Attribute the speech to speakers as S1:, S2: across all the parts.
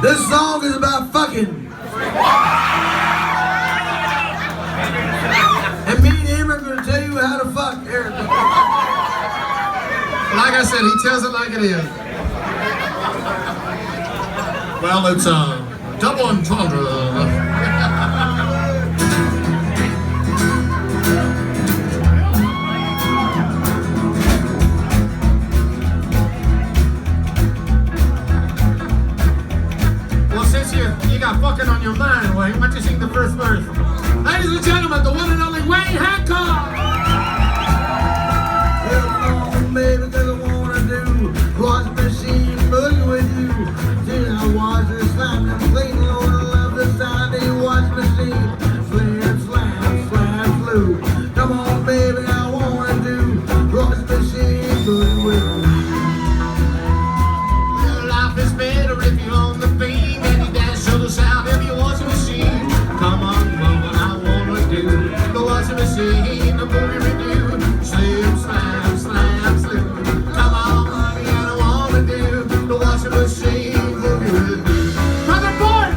S1: This song is about fucking. And me and him are going to tell you how to fuck, Eric.
S2: Like I said, he tells it like it is. Well, it's a double entendre. You got fucking on your mind, Wayne. Why don't you sing the first verse? Ladies and gentlemen, the one and only Wayne Hancock!
S1: Come on, baby, cause I wanna do wash machine boogie with you. Till I wash and slime and clean, Lord, I love the Sandy wash machine. Slam, slam, slam, slew. Come on, baby, I wanna do wash machine boogie with you.
S2: Life is better if you're on the beam and you dance to the sound of your washing machine. Come on, what I wanna do. The washing machine, the boogie review. Slim, slam, slam, slim. Come on, honey, I wanna do the washing machine boogie review. Brother boy!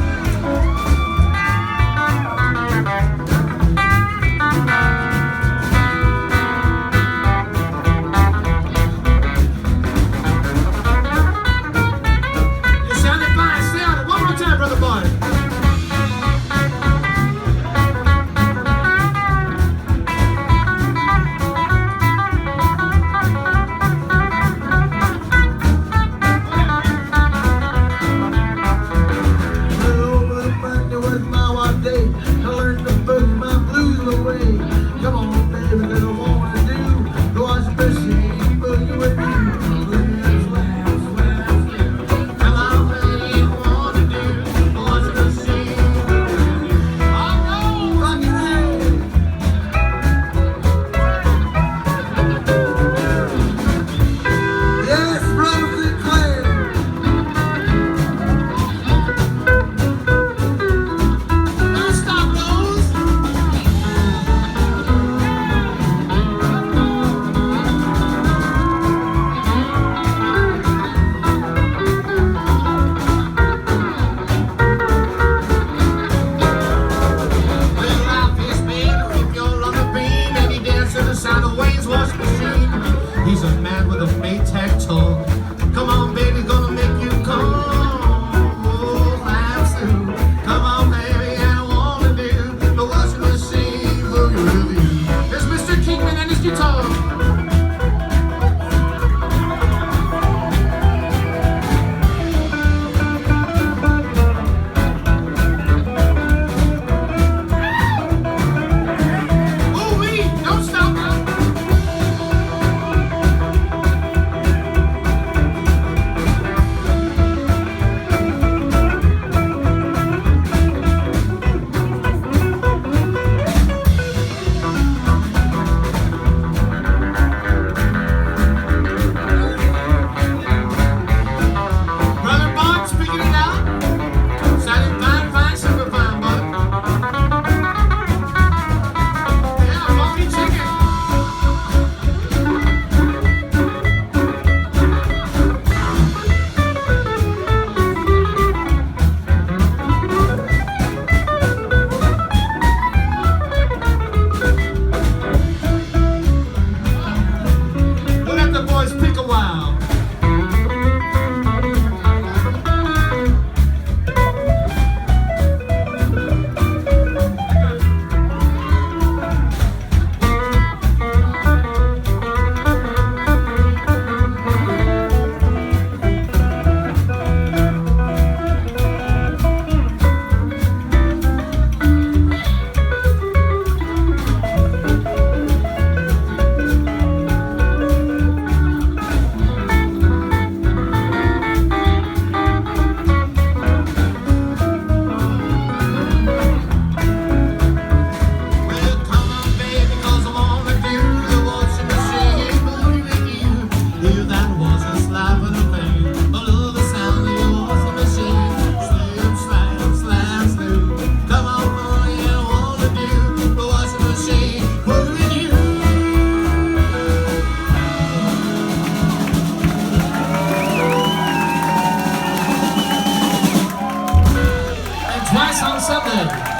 S2: Mass on Sunday.